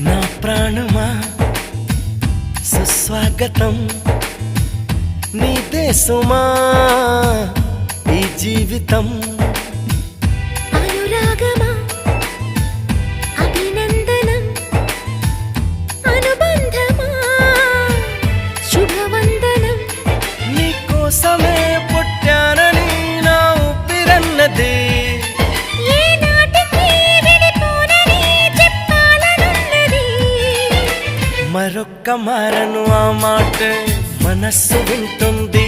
నా ప్రాణమా సుస్వాగతం నీదే సుమా ఈ జీవితం అనురాగమా అభినందనం అనుబంధమా శుభవందనం నీకోసమే పుట్టానని నా ఊపిరన్నది మరొక్క మారను ఆ మాట మనస్సు వింటుంది